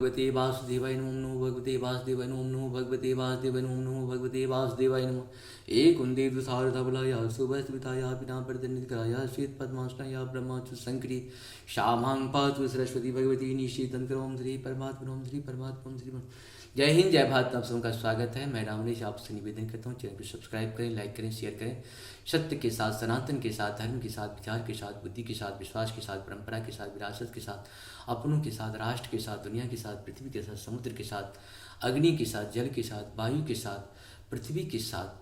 भगवते वासुदेवाय नमो भगवते वासुदेवाय नमो भगवते वासुदेवाय नमो भगवते वासुदेवाय नमो एक कुंदे दुसार धवलाया सुभस्मिताया पिता प्रदन्नितकराया श्वेत पद्मासनाया ब्रह्माचु शंकरी श्यामांग पातु सरस्वती भगवती निशीतन करोम श्री परमात्मा श्री परमात्मा श्री। जय हिंद जय भारत, आप सबका स्वागत है। मैं रामरेश आपसे निवेदन करता हूँ, चैनल को सब्सक्राइब करें, लाइक करें, शेयर करें। सत्य के साथ, सनातन के साथ, धर्म के साथ, विचार के साथ, बुद्धि के साथ, विश्वास के साथ, परंपरा के साथ, विरासत के साथ, अपनों के साथ, राष्ट्र के साथ, दुनिया के साथ, पृथ्वी के साथ, समुद्र के साथ, अग्नि के साथ, जल के साथ, वायु के साथ, पृथ्वी के साथ,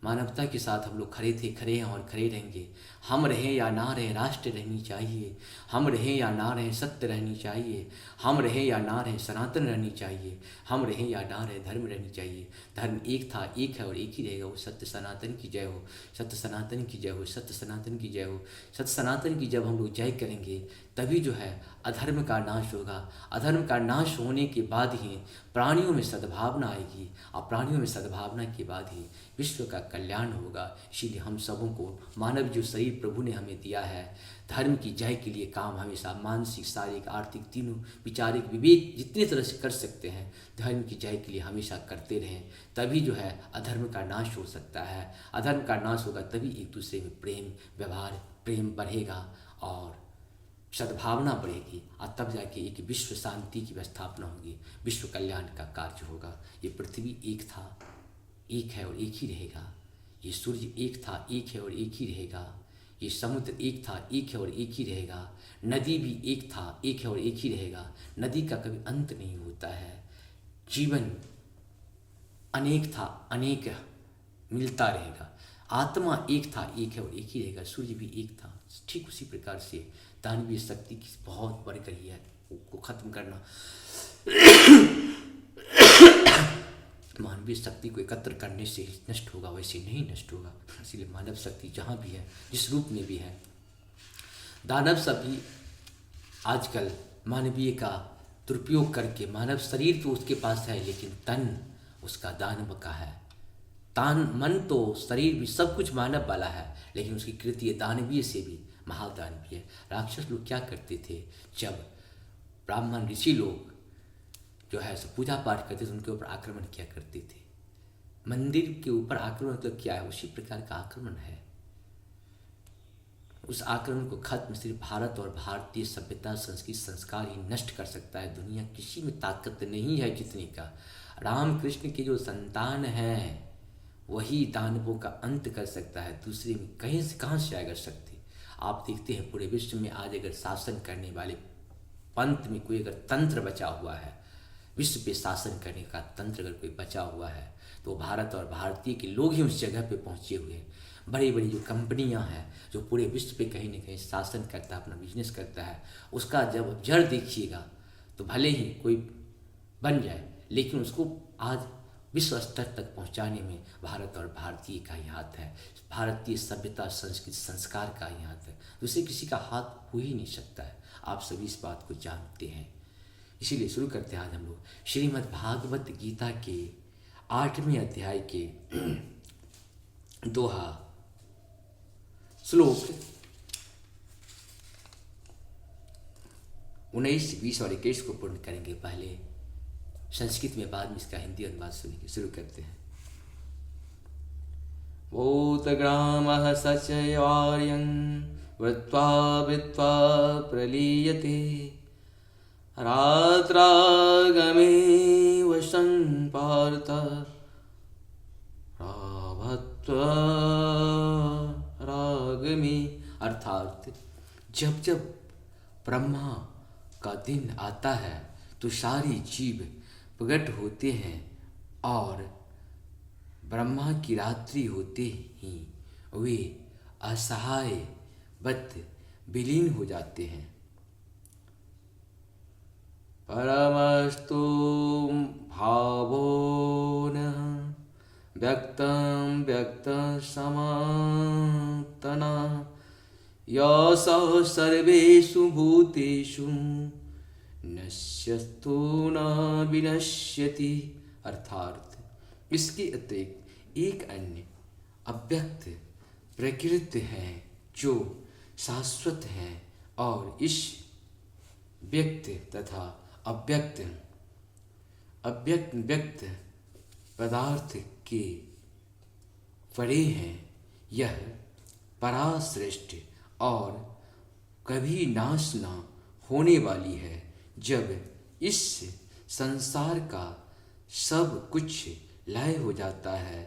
मानवता के साथ हम लोग खड़े थे, खड़े हैं और खड़े रहेंगे। हम रहें या ना रहें, राष्ट्र रहनी चाहिए। हम रहें या ना रहें, सत्य रहनी चाहिए। हम रहें या ना रहें, सनातन रहनी चाहिए। हम रहें या ना रहें, धर्म रहनी चाहिए। धर्म एक था, एक है और एक ही रहेगा। वो सत्य सनातन की जय हो, सत्य सनातन की जय हो, सत्य सनातन की जय हो। सत्य सनातन की जब हम लोग जय करेंगे तभी जो है अधर्म का नाश होगा। अधर्म का नाश होने के बाद ही प्राणियों में सद्भावना आएगी और प्राणियों में सद्भावना के बाद ही विश्व का कल्याण होगा। इसीलिए हम सबों को मानव जो शरीर प्रभु ने हमें दिया है, धर्म की जय के लिए काम हमेशा मानसिक, शारीरिक, आर्थिक, तीनों विचारिक, विवेक जितने तरह से कर सकते हैं धर्म की जय के लिए हमेशा करते रहें। तभी जो है अधर्म का नाश हो सकता है। अधर्म का नाश होगा तभी एक दूसरे में प्रेम, व्यवहार, प्रेम बढ़ेगा और सद्भावना बढ़ेगी और तब जाके एक विश्व शांति की स्थापना होगी, विश्व कल्याण का कार्य होगा। ये पृथ्वी एक था, एक है और एक ही रहेगा। ये सूर्य एक था, एक है और एक ही रहेगा। ये समुद्र एक था, एक है और एक ही रहेगा। नदी भी एक था, एक है और एक ही रहेगा। नदी का कभी अंत नहीं होता है। जीवन अनेक था, अनेक मिलता रहेगा। आत्मा एक था, एक है और एक ही रहेगा। सूर्य भी एक था। ठीक उसी प्रकार से दानवीय शक्ति की बहुत बढ़ गई है, को खत्म करना। मानवीय शक्ति को एकत्र करने से ही नष्ट होगा, वैसे नहीं नष्ट होगा। इसीलिए मानव शक्ति जहाँ भी है, जिस रूप में भी है, दानव सभी आजकल मानवीय का दुरुपयोग करके, मानव शरीर तो उसके पास है लेकिन तन उसका दानव का है। तान मन तो शरीर भी सब कुछ मानव वाला है लेकिन उसकी कृति दानवीय से भी महादानवीय है। राक्षस लोग क्या करते थे, जब ब्राह्मण ऋषि लोग जो है पूजा पाठ करते थे उनके ऊपर आक्रमण किया करते थे। मंदिर के ऊपर आक्रमण मतलब क्या है, उसी प्रकार का आक्रमण है। उस आक्रमण को खत्म सिर्फ भारत और भारतीय सभ्यता, संस्कृति, संस्कार ही नष्ट कर सकता है। दुनिया किसी में ताकत नहीं है जितने का राम कृष्ण के जो संतान हैं वही दानवों का अंत कर सकता है। दूसरे में कहीं से कहाँ से आएगा शक्ति। आप देखते हैं पूरे विश्व में आज अगर शासन करने वाले पंथ में कोई अगर तंत्र बचा हुआ है, विश्व पे शासन करने का तंत्र अगर कोई बचा हुआ है तो भारत और भारतीय के लोग ही उस जगह पे पहुँचे हुए हैं। बड़ी बड़ी जो कंपनियां हैं जो पूरे विश्व पे कहीं न कहीं शासन करता है, अपना बिजनेस करता है, उसका जब जड़ देखिएगा तो भले ही कोई बन जाए लेकिन उसको आज विश्व स्तर तक पहुंचाने में भारत और भारतीय का ही हाथ है। भारतीय सभ्यता, संस्कृति, संस्कार का ही हाथ है। दूसरे किसी का हाथ हो ही नहीं सकता है। आप सभी इस बात को जानते हैं। इसीलिए शुरू करते हैं आज हम लोग श्रीमद् भागवत गीता के 8वें अध्याय के दोहा श्लोक 19, 20 और 21 को पूर्ण करेंगे। पहले संस्कृत में, बाद में इसका हिंदी अनुवाद सुनेंगे। शुरू करते हैं। भूतग्रामः सचैवार्यं वृत्वा वृत्वा प्रलीयते रात्रागमे वशं पार्थ रावत्वा रागमे। अर्थात जब जब ब्रह्मा का दिन आता है तो सारी जीव प्रकट होते हैं और ब्रह्मा की रात्रि होते ही वे असहाय वत विलीन हो जाते हैं। परमस्तु भावो न व्यक्तं व्यक्त समातना यः सर्वेषु भूतेषु नश्यस्तु न विनश्यति। अर्थात इसके अतिरिक्त एक अन्य अव्यक्त प्रकृति है जो शाश्वत है और इस व्यक्त तथा अव्यक्त अव्यक्त व्यक्त पदार्थ के परे हैं। यह पराश्रेष्ठ और कभी नाश न होने वाली है। जब इस संसार का सब कुछ लय हो जाता है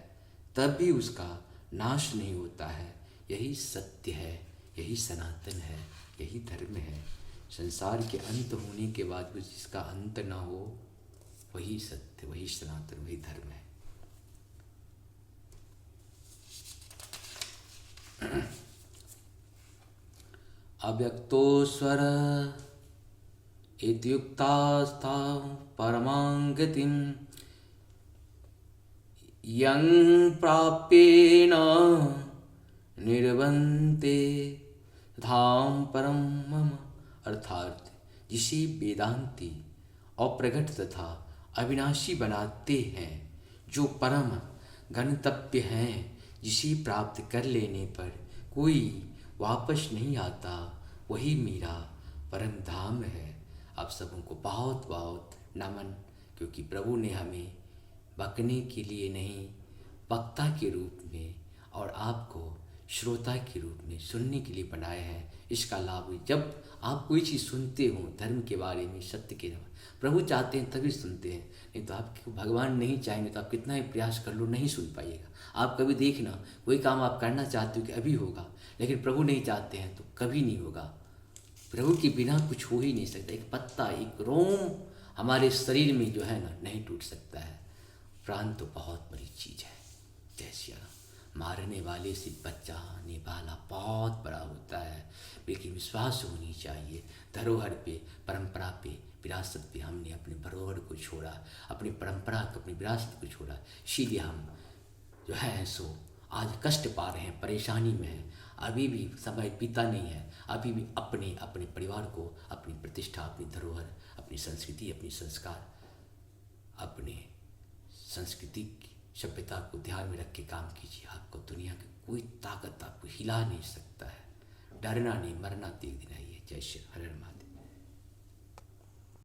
तब भी उसका नाश नहीं होता है। यही सत्य है, यही सनातन है, यही धर्म है। संसार के अंत होने के बाद भी जिसका अंत ना हो वही सत्य, वही सनातन, वही धर्म है। अव्यक्तोस्वर इत्युक्तास्था परमां गतिं यं प्राप्येन निर्वन्ते धाम परम मम। अर्थात जिसे वेदांती अप्रगट तथा अविनाशी बनाते हैं, जो परम गंतव्य हैं, जिसे प्राप्त कर लेने पर कोई वापस नहीं आता, वही मेरा परम धाम है। आप सबों को बहुत बहुत नमन, क्योंकि प्रभु ने हमें बकने के लिए नहीं, वक्ता के रूप में और आपको श्रोता के रूप में सुनने के लिए बनाया है। इसका लाभ जब आप कोई चीज़ सुनते हो धर्म के बारे में, सत्य के बारे में, प्रभु चाहते हैं तभी सुनते हैं, नहीं तो आपको भगवान नहीं चाहेंगे तो आप कितना ही प्रयास कर लो नहीं सुन पाइएगा। आप कभी देखना, कोई काम आप करना चाहते हो कि अभी होगा, लेकिन प्रभु नहीं चाहते हैं तो कभी नहीं होगा। प्रभु के बिना कुछ हो ही नहीं सकता। एक पत्ता, एक रोम हमारे शरीर में जो है ना, नहीं टूट सकता है। प्राण तो बहुत बड़ी चीज़ है। जय श्री राम। मारने वाले से बचाने वाला बहुत बड़ा होता है, लेकिन विश्वास होनी चाहिए। धरोहर पे, परंपरा पे, विरासत पे हमने अपने धरोहर को छोड़ा, अपनी परंपरा को, अपनी विरासत को छोड़ा। इसीलिए हम जो है सो आज कष्ट पा रहे हैं, परेशानी में हैं। अभी भी समय बीता नहीं है, अभी भी अपने अपने परिवार को, अपनी प्रतिष्ठा, अपनी धरोहर, अपनी संस्कृति, अपनी संस्कार, अपने सांस्कृतिक सभ्यता को ध्यान में रख के काम कीजिए। आपको दुनिया की कोई ताकत आपको हिला नहीं सकता है। डरना नहीं, मरना तो एक दिन है। जय श्री हर हर महादेव।